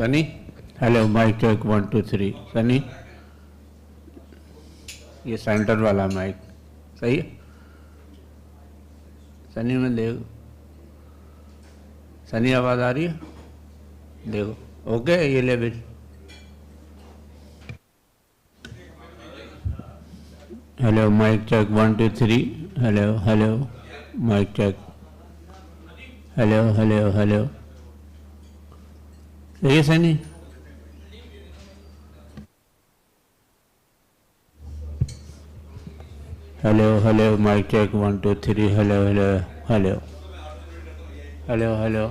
Sunny hello mic check 1 2 3 Sunny ये centre वाला mic सही है सनी में देखो सनी आवाज़ आ रही है देखो ओके ये ले bill hello mic check 1 2 3 hello hello mic check hello hello hello सही है Sunny hello hello mic check 1 2 3 hello hello hello hello hello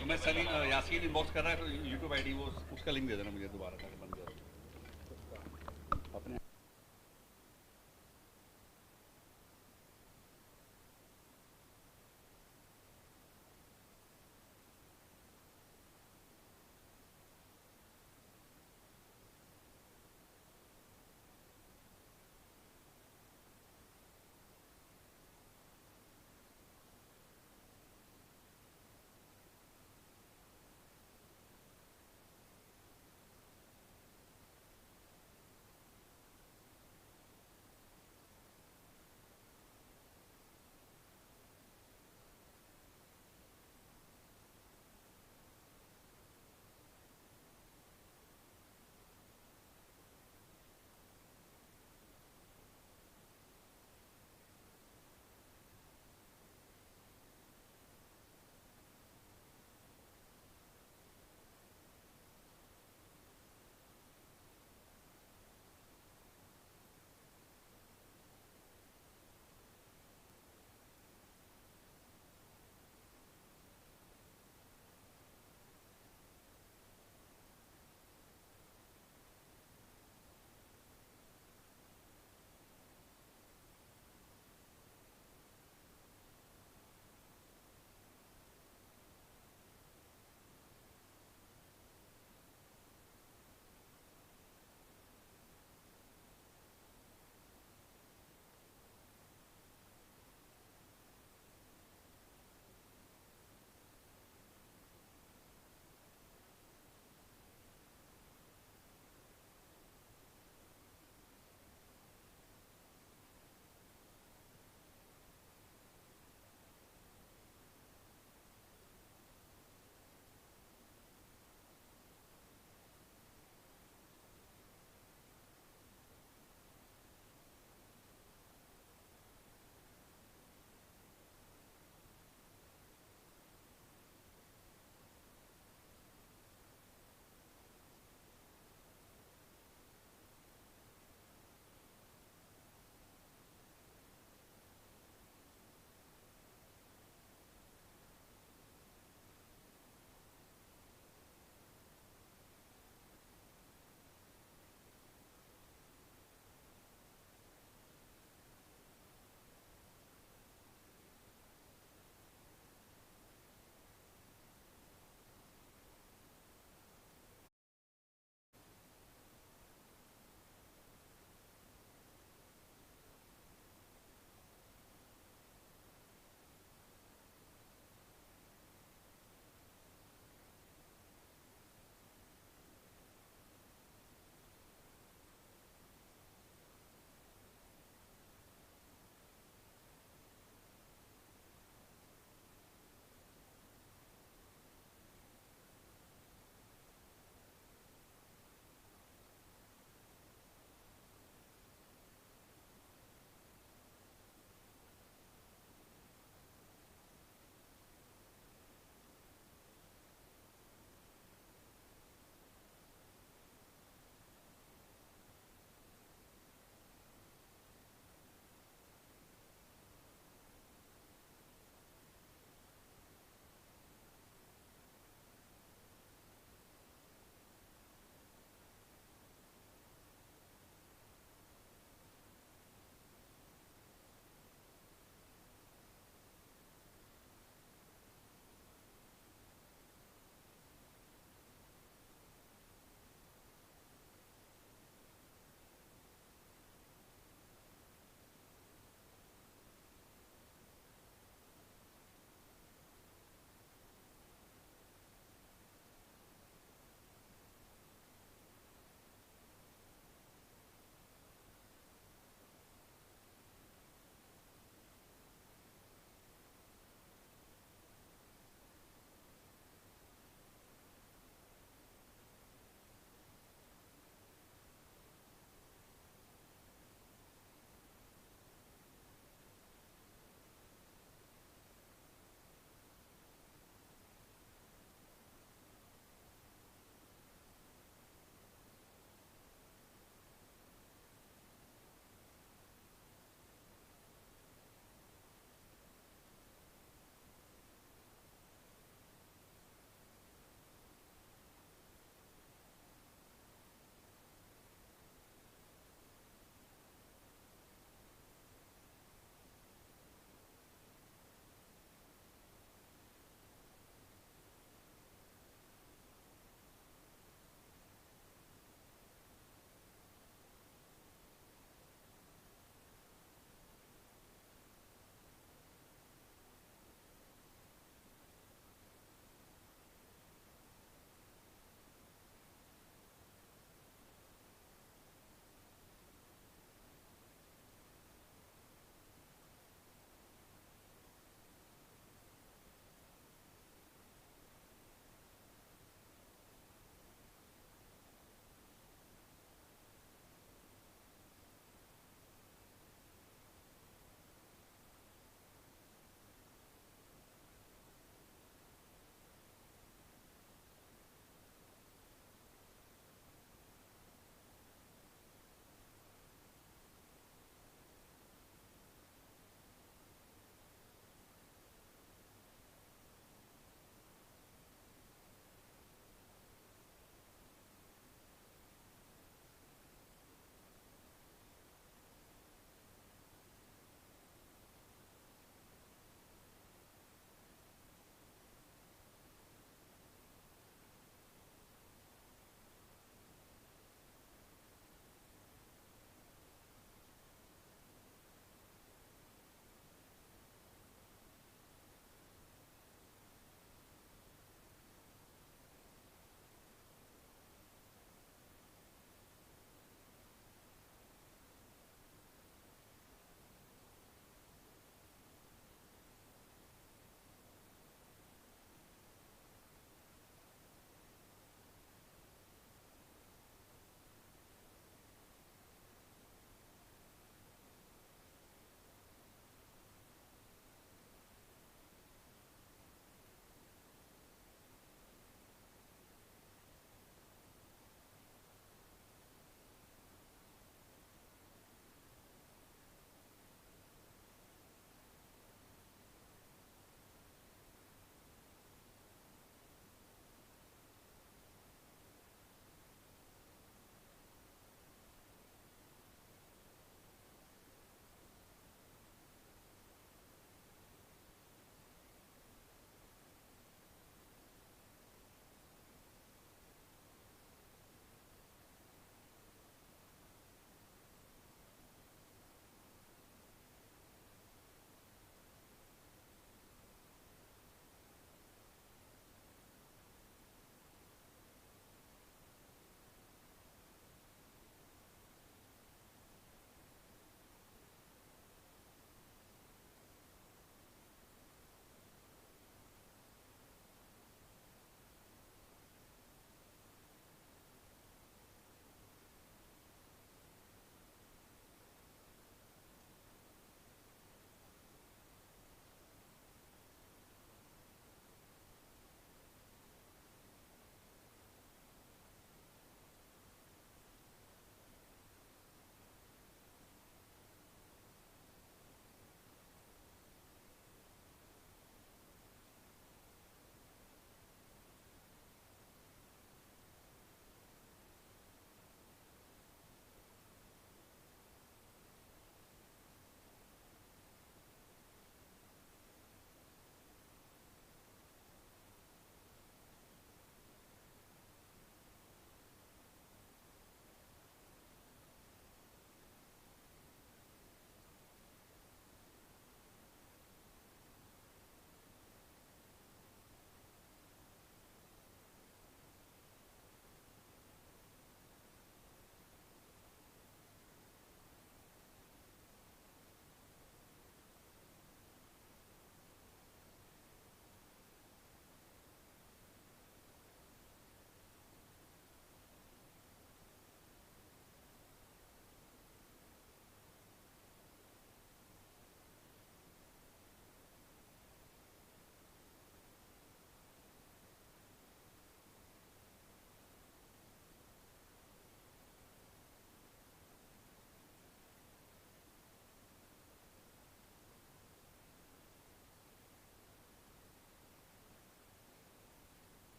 तो मैं सनी यासीन इनबॉक्स कर रहा है तो यूट्यूब आईडी वो उसका लिंक दे देना मुझे दोबारा ताकि बन जाए अपने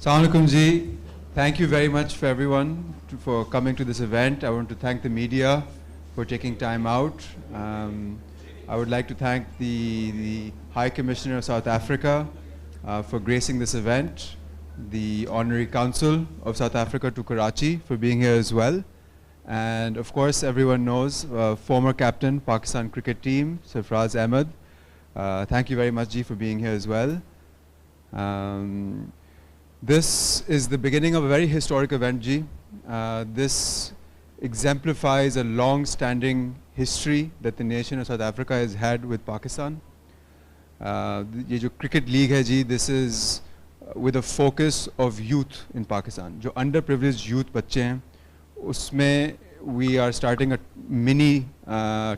Assalamu alaikum ji. Thank you very much for everyone for coming to this event. I want to thank the media for taking time out. I would like to thank the High Commissioner of South Africa for gracing this event, the Honorary Consul of South Africa to Karachi for being here as well, and of course everyone knows former captain Pakistan cricket team Sarfraz Ahmed. Thank you very much Ji for being here as well. This is the beginning of a very historic event, Ji. This exemplifies a long-standing history that the nation of South Africa has had with Pakistan. ये जो cricket league है जी, this is with a focus of youth in Pakistan. जो underprivileged youth बच्चे हैं, उसमें we are starting a mini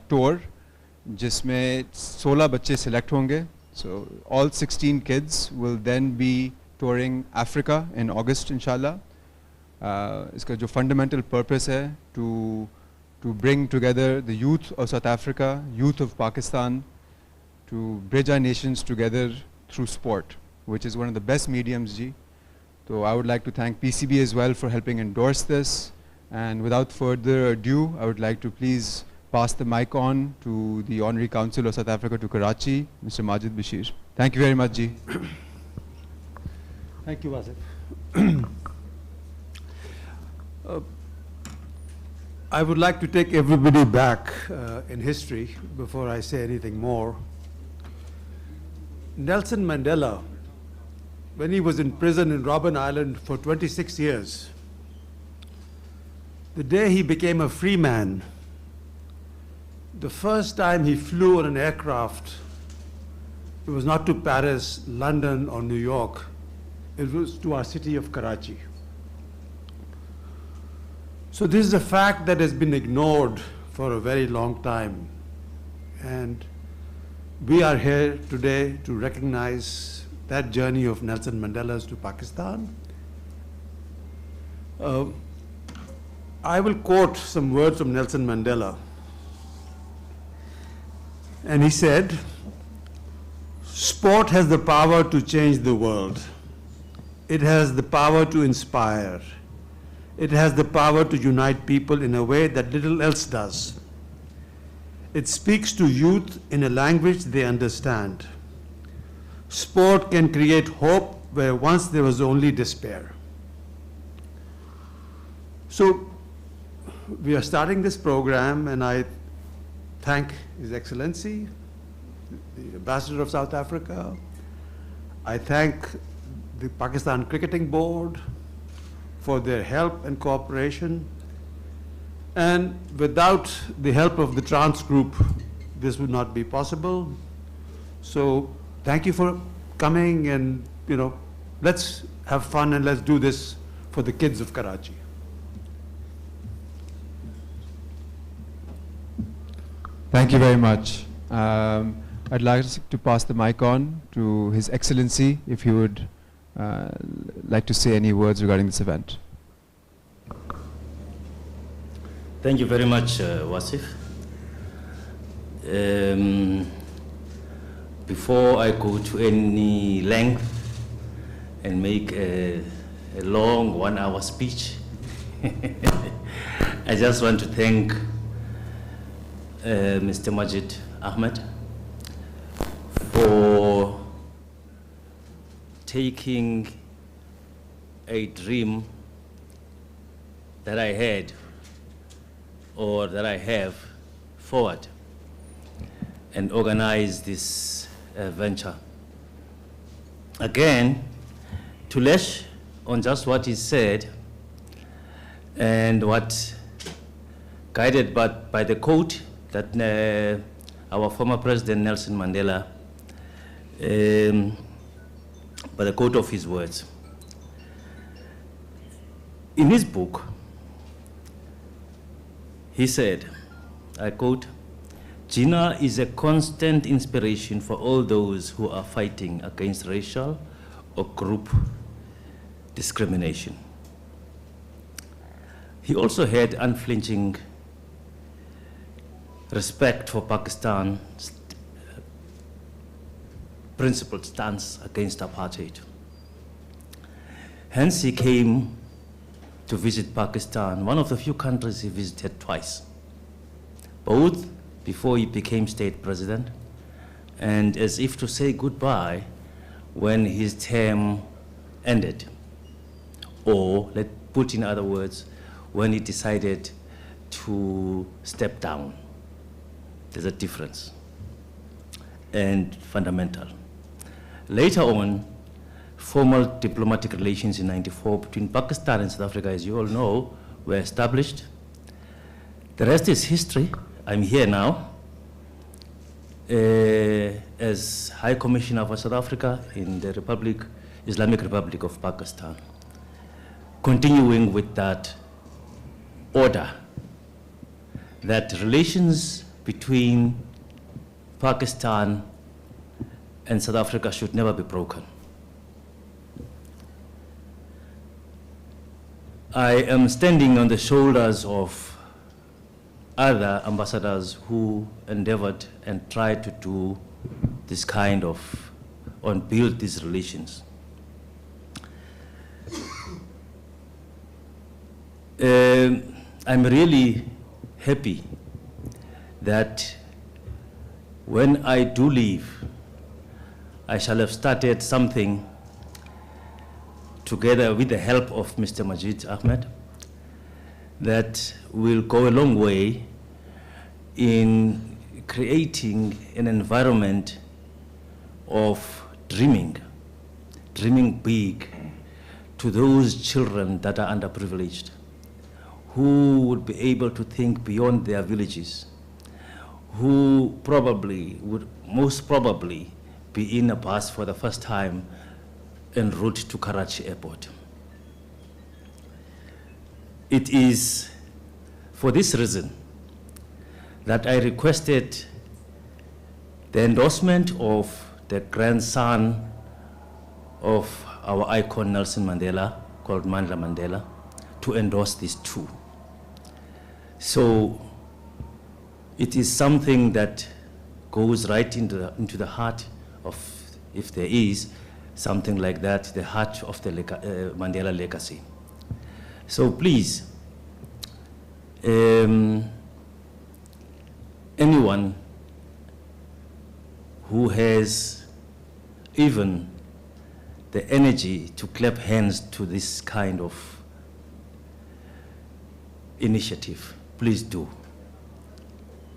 tour, जिसमें 16 बच्चे select होंगे. So all 16 kids will then be touring Africa in August, inshallah. इसका जो fundamental purpose है to bring together the youth of South Africa, youth of Pakistan, to bridge our nations together through sport, which is one of the best mediums, Ji. So I would like to thank PCB as well for helping endorse this. And without further ado, I would like to please pass the mic on to the Honorary Consul of South Africa to Karachi, Mr. Majid Bashir. Thank you very much, Ji. Thank you, Wasif. I would like to take everybody back in history before I say anything more. Nelson Mandela, when he was in prison in Robben Island for 26 years, the day he became a free man, the first time he flew on an aircraft, it was not to Paris, London, or New York. It was to our city of Karachi. So this is a fact that has been ignored for a very long time. And we are here today to recognize that journey of Nelson Mandela's to Pakistan. I will quote some words from Nelson Mandela. And he said, "Sport has the power to change the world. It has the power to inspire. It has the power to unite people in a way that little else does. It speaks to youth in a language they understand. Sport can create hope where once there was only despair." So we are starting this program, and I thank His Excellency, the Ambassador of South Africa. I thank the Pakistan Cricketing Board for their help and cooperation. And without the help of the Trans Group, this would not be possible. So thank you for coming, and let's have fun and let's do this for the kids of Karachi. Thank you very much. I'd like to pass the mic on to His Excellency, if he would like to say any words regarding this event. Thank you very much, Wasif. Before I go to any length and make a long 1-hour speech, I just want to thank Mr. Majid Ahmed for taking a dream that I had or that I have forward and organize this venture. Again, to lash on just what he said and what guided by the quote that our former president Nelson Mandela, by the quote of his words. In his book, he said, I quote, "Jinnah is a constant inspiration for all those who are fighting against racial or group discrimination." He also had unflinching respect for Pakistan's principled stance against apartheid. Hence he came to visit Pakistan, one of the few countries he visited twice, both before he became state president and as if to say goodbye when his term ended, or let's put in other words, when he decided to step down. There's a difference, and fundamental. Later on, formal diplomatic relations in '94 between Pakistan and South Africa, as you all know, were established. The rest is history. I'm here now as High Commissioner for South Africa in the Islamic Republic of Pakistan, continuing with that order that relations between Pakistan and South Africa should never be broken. I am standing on the shoulders of other ambassadors who endeavored and tried to do this kind of, or build these relations. I'm really happy that when I do leave, I shall have started something together with the help of Mr. Majid Ahmed that will go a long way in creating an environment of dreaming big to those children that are underprivileged, who would be able to think beyond their villages, who would most probably be in a bus for the first time en route to Karachi airport. It is for this reason that I requested the endorsement of the grandson of our icon Nelson Mandela, called Mandela, to endorse these two. So it is something that goes right into the heart of, if there is something like that, the heart of the Mandela legacy. So please, anyone who has even the energy to clap hands to this kind of initiative, please do.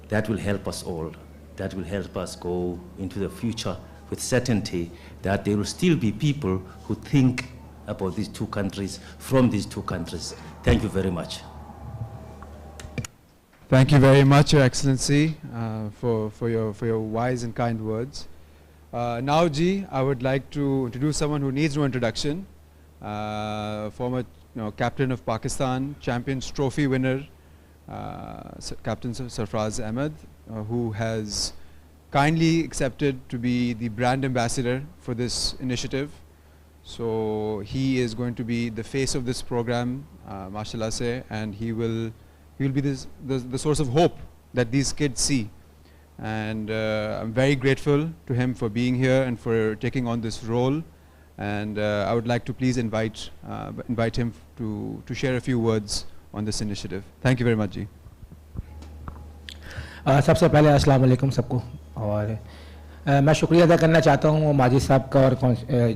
That will help us all. That will help us go into the future with certainty that there will still be people who think about these two countries, from these two countries. Thank you very much. Thank you very much, Your Excellency, for your wise and kind words. Now, Ji, I would like to introduce someone who needs no introduction. Former captain of Pakistan, Champions Trophy winner, Captain Sarfraz Ahmed, who has kindly accepted to be the brand ambassador for this initiative. So he is going to be the face of this program, mashallah se, and he will be the source of hope that these kids see. And I'm very grateful to him for being here and for taking on this role. And I would like to please invite him to share a few words on this initiative. Thank you very much, Ji. सबसे पहले अस्सलाम वालेकुम सबको, और मैं शुक्रिया अदा करना चाहता हूँ माजिद साहब का और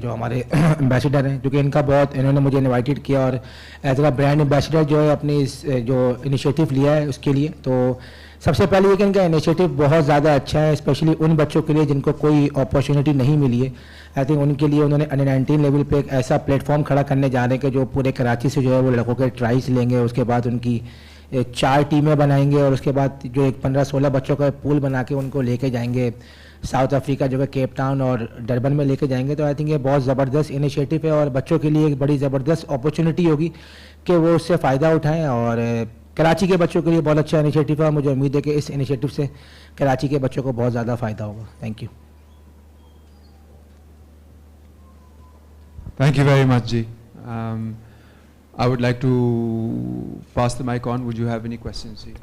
जो हमारे एम्बेसडर हैं, क्योंकि इन्होंने मुझे इनवाइटेड किया और एज अ ब्रांड एम्बेसडर जो है अपनी इस जो इनिशिएटिव लिया है उसके लिए। तो सबसे पहले ये कि इनका इनिशिएटिव बहुत ज़्यादा अच्छा है, स्पेशली उन बच्चों के लिए जिनको कोई अपॉर्चुनिटी नहीं मिली है। आई थिंक उनके लिए उन्होंने अंडर-19 लेवल पे एक ऐसा प्लेटफॉर्म खड़ा करने जा रहे हैं कि जो पूरे कराची से जो है वो लड़कों के ट्राइल्स लेंगे, उसके बाद उनकी 4 टीमें बनाएंगे और उसके बाद जो एक 15-16 बच्चों का पूल बना के उनको लेके जाएंगे साउथ अफ्रीका जो है केप टाउन और डरबन में लेके जाएंगे। तो आई थिंक ये बहुत ज़बरदस्त इनिशिएटिव है और बच्चों के लिए एक बड़ी ज़बरदस्त अपॉर्चुनिटी होगी कि वो उससे फ़ायदा उठाएं। और कराची के बच्चों के लिए बहुत अच्छा इनिशिएटिव है। मुझे उम्मीद है कि इस इनिशिएटिव से कराची के बच्चों को बहुत ज़्यादा फ़ायदा होगा। Thank you. Thank you very much, Ji. I would like to pass the mic on. Would you have any questions, Ji?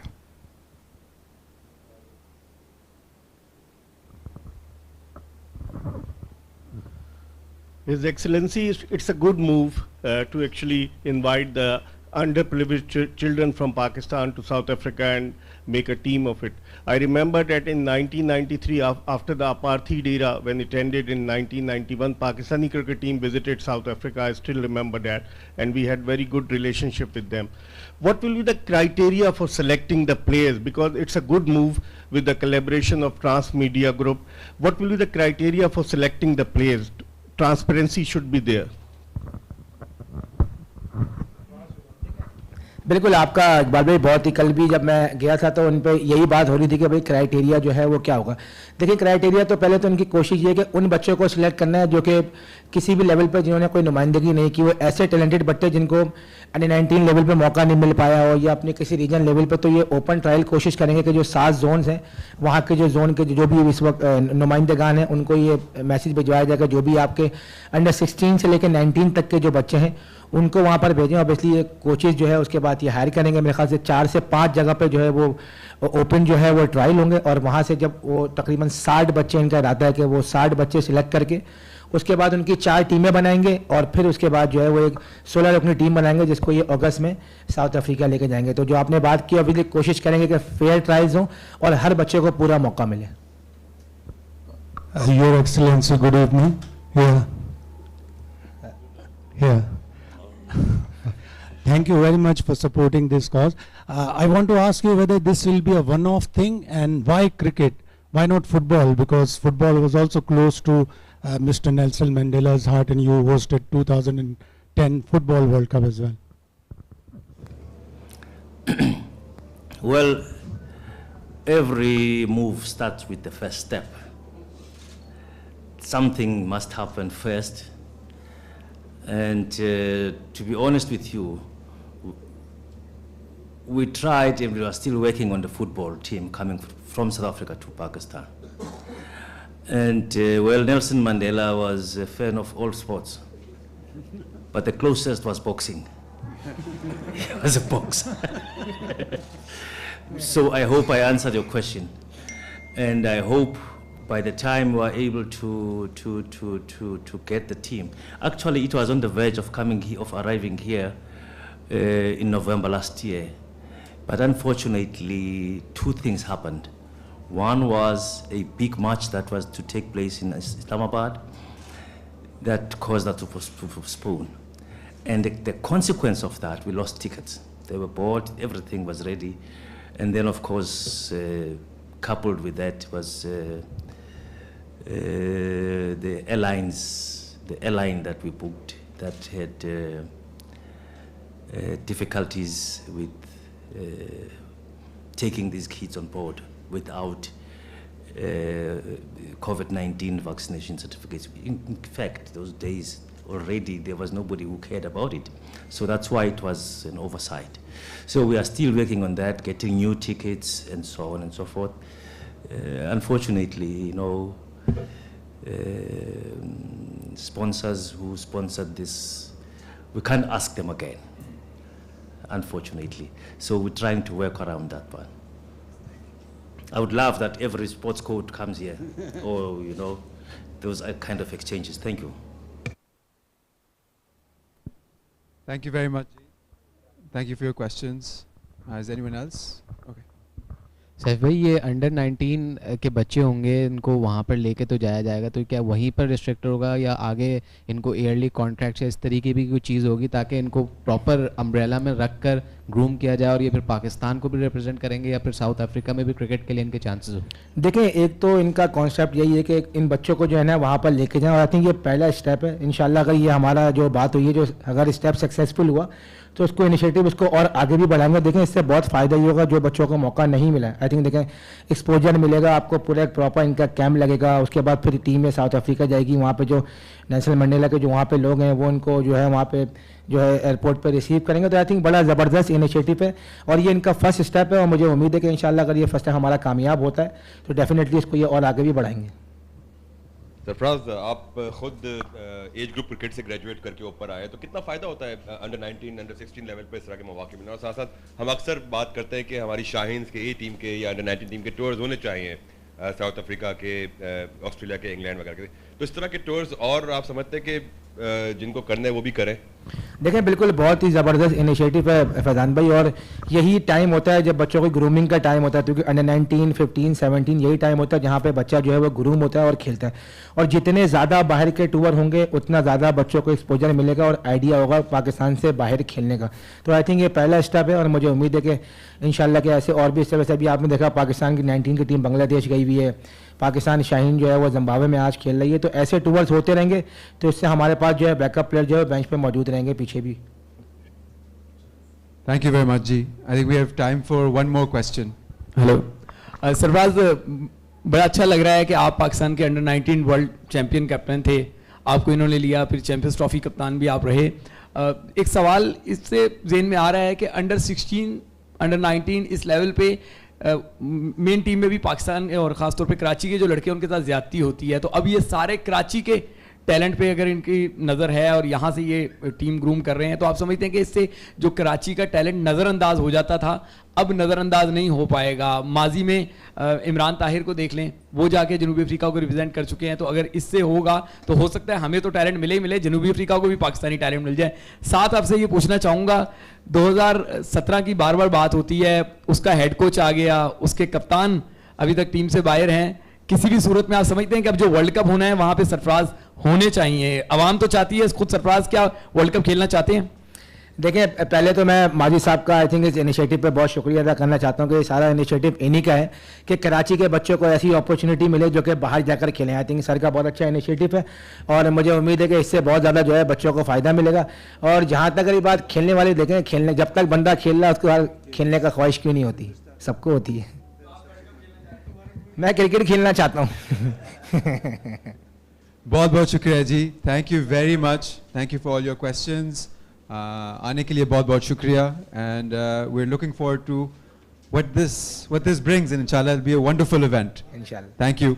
His Excellency, it's a good move to actually invite the underprivileged children from Pakistan to South Africa and make a team of it. I remember that in 1993, after the apartheid era, when it ended in 1991, Pakistani cricket team visited South Africa. I still remember that, and we had very good relationship with them. What will be the criteria for selecting the players? Because it's a good move with the collaboration of Transmedia Group. What will be the criteria for selecting the players? Transparency should be there. बिल्कुल आपका इकबाल भाई बहुत ही, कल भी जब मैं गया था तो उन पे यही बात हो रही थी कि भाई क्राइटेरिया जो है वो क्या होगा। देखिए क्राइटेरिया तो पहले तो उनकी कोशिश ये है कि उन बच्चों को सिलेक्ट करना है जो कि किसी भी लेवल पर जिन्होंने कोई नुमाइंदगी नहीं की, वो ऐसे टैलेंटेड बच्चे जिनको अंडर-19 लेवल पे मौका नहीं मिल पाया हो या अपने किसी रीजन लेवल पे, तो ये ओपन ट्रायल कोशिश करेंगे कि जो 7 जोन्स हैं वहाँ के जो जोन के जो भी इस वक्त नुमाइंदगान हैं उनको ये मैसेज भिजवाया जाएगा जो भी आपके अंडर 16 से लेकर 19 तक के जो बच्चे हैं उनको वहाँ पर भेजें। ऑब्वियसली ये कोचेज जो है उसके बाद ये हायर करेंगे, मेरे ख्याल से 4 से 5 जगह पे जो है वो ओपन जो है वो ट्रायल होंगे और वहाँ से जब वो तकरीबन 60 बच्चे, इनका इरादा है कि वो 60 बच्चे सिलेक्ट करके उसके बाद उनकी 4 टीमें बनाएंगे और फिर उसके बाद जो है वो एक 16 रुकनी टीम बनाएंगे जिसको ये अगस्त में साउथ अफ्रीका लेके जाएंगे। तो जो आपने बात की अभी कोशिश करेंगे कि फेयर ट्रायल्स हों और हर बच्चे को पूरा मौका मिले। Your Excellency, good evening. Yeah. Thank you very much for supporting this cause. I want to ask you whether this will be a one-off thing and why cricket? Why not football? Because football was also close to Mr. Nelson Mandela's heart and you hosted 2010 Football World Cup as well. Well, every move starts with the first step. Something must happen first. And to be honest with you, we tried and we are still working on the football team coming from South Africa to Pakistan. And well, Nelson Mandela was a fan of all sports, but the closest was boxing. He was a boxer. So I hope I answered your question. And I hope by the time we are able to get the team. Actually, it was on the verge of arriving here in November last year. But unfortunately, 2 things happened. One was a big match that was to take place in Islamabad that caused us to postpone. And the consequence of that, we lost tickets. They were bought, everything was ready. And then, of course, coupled with that was the airline that we booked that had difficulties with taking these kids on board without COVID-19 vaccination certificates. In fact, those days already there was nobody who cared about it. So that's why it was an oversight. So we are still working on that, getting new tickets and so on and so forth. Unfortunately, you know, sponsors who sponsored this, we can't ask them again, unfortunately. So we're trying to work around that one. I would love that every sports coach comes here, or, you know, those are kind of exchanges. Thank you. Thank you very much. Thank you for your questions. Is anyone else? Okay. Saif भाई, ये under 19 के बच्चे होंगे, इनको वहाँ पर लेके तो जाया जाएगा, तो क्या वहीं पर रिस्ट्रिक्टेड होगा या आगे इनको ईयरली कॉन्ट्रैक्ट या इस तरीके की कोई चीज़ होगी ताकि इनको प्रॉपर अम्ब्रेला में रख कर ग्रूम किया जाए और ये फिर पाकिस्तान को भी रिप्रेजेंट करेंगे या फिर साउथ अफ्रीका में भी क्रिकेट के लिए इनके चांसेस हो? देखिए, एक तो इनका कॉन्सेप्ट यही है कि इन बच्चों को जो है ना वहाँ पर लेके जाएं और आई थिंक ये पहला स्टेप है। इंशाल्लाह अगर ये हमारा जो बात हुई है, जो अगर स्टेप सक्सेसफुल हुआ तो उसको इनिशिएटिव इसको और आगे भी बढ़ाएंगे। देखें इससे बहुत फ़ायदा ही होगा जो बच्चों को मौका नहीं मिला। आई थिंक देखें एक्सपोजर मिलेगा आपको, पूरा एक प्रॉपर इनका कैंप लगेगा, उसके बाद फिर टीम में साउथ अफ्रीका जाएगी, वहाँ पे जो नेल्सन मंडेला के जो वहाँ पे लोग हैं वो उनको जो है वहाँ पे जो है एयरपोर्ट पे रिसीव करेंगे। तो आई थिंक बड़ा ज़बरदस्त इनिशिएटिव है और ये इनका फर्स्ट स्टेप है और मुझे उम्मीद है कि इंशाल्लाह अगर ये फर्स्ट स्टेप हमारा कामयाब होता है तो डेफिनेटली इसको ये और आगे भी बढ़ाएंगे। सरफराज, आप खुद एज ग्रुप क्रिकेट से ग्रेजुएट करके ऊपर आए, तो कितना फ़ायदा होता है अंडर 19 अंडर 16 लेवल पे इस तरह के मौके मिलना? और साथ साथ हम अक्सर बात करते हैं कि हमारी शाहीन्स के ए टीम के या अंडर 19 टीम के टूर्स होने चाहिए, साउथ अफ्रीका के, ऑस्ट्रेलिया के, इंग्लैंड वगैरह के, तो इस तरह के टूर्स और आप समझते हैं कि जिनको करना है वो भी करें? देखें बिल्कुल बहुत ही ज़बरदस्त इनिशिएटिव है फैज़ान भाई, और यही टाइम होता है जब बच्चों की ग्रूमिंग का टाइम होता है, क्योंकि अंडर 19, 15, 17 यही टाइम होता है जहाँ पे बच्चा जो है वो ग्रूम होता है और खेलता है। और जितने ज़्यादा बाहर के टूर होंगे उतना ज़्यादा बच्चों को एक्सपोजर मिलेगा और आइडिया होगा पाकिस्तान से बाहर खेलने का। तो आई थिंक ये पहला स्टेप है और मुझे उम्मीद है कि इंशाल्लाह के ऐसे और भी स्टेप, वैसे अभी आपने देखा पाकिस्तान की 19 की टीम बांग्लादेश गई हुई है, पाकिस्तान शाहीन जो है वो जिम्बाब्वे में आज खेल रही है। तो ऐसे टूर्स होते रहेंगे तो इससे हमारे पास जो है बैकअप प्लेयर जो है बेंच पे मौजूद रहेंगे पीछे भी। Thank you very much, Ji. I think we have time for one more question. Hello Sarfaraz, बड़ा अच्छा लग रहा है कि आप पाकिस्तान के अंडर 19 वर्ल्ड चैंपियन कैप्टन थे, आपको इन्होंने लिया, फिर चैंपियंस ट्रॉफी कप्तान भी आप रहे। एक सवाल इससे जेहन में आ रहा है कि अंडर 16 अंडर 19 इस लेवल पे मेन टीम में भी पाकिस्तान और ख़ासतौर पे कराची के जो लड़के उनके साथ ज़्यादती होती है, तो अब ये सारे कराची के टैलेंट पे अगर इनकी नज़र है और यहाँ से ये टीम ग्रूम कर रहे हैं, तो आप समझते हैं कि इससे जो कराची का टैलेंट नज़रअंदाज हो जाता था अब नज़रअंदाज नहीं हो पाएगा? माजी में इमरान ताहिर को देख लें, वो जाके जनूबी अफ्रीका को रिप्रेजेंट कर चुके हैं, तो अगर इससे होगा तो हो सकता है हमें तो टैलेंट मिले ही मिले, जनूबी अफ्रीका को भी पाकिस्तानी टैलेंट मिल जाए। साथ आपसे ये पूछना चाहूँगा, 2017 की बार बार बात होती है, उसका हेड कोच आ गया, उसके कप्तान अभी तक टीम से बाहर हैं, किसी भी सूरत में आप समझते हैं कि अब जो वर्ल्ड कप होना है वहाँ पे सरफराज होने चाहिए? अवाम तो चाहती है, खुद सरफराज क्या वर्ल्ड कप खेलना चाहते हैं? देखिए पहले तो मैं माजी साहब का आई थिंक इस इनिशिएटिव पे बहुत शुक्रिया अदा करना चाहता हूँ कि ये सारा इनिशिएटिव इन्हीं का है कि कराची के बच्चों को ऐसी अपॉर्चुनिटी मिले जो कि बाहर जाकर खेलें। आई थिंक सर का बहुत अच्छा इनिशिएटिव है और मुझे उम्मीद है कि इससे बहुत ज़्यादा जो है बच्चों को फ़ायदा मिलेगा। और जहाँ तक अगर बात खेलने वाली देखें, खेलने जब तक बंदा खेल रहा है उसके बाद खेलने का ख्वाहिश क्यों नहीं होती? सबको होती है। मैं क्रिकेट खेलना चाहता हूँ। बहुत बहुत शुक्रिया जी, thank you very much, thank you for all your questions. आने के लिए बहुत बहुत शुक्रिया, and we are looking forward to what this brings, and inshallah it'll be a wonderful event. Inshallah. Thank you.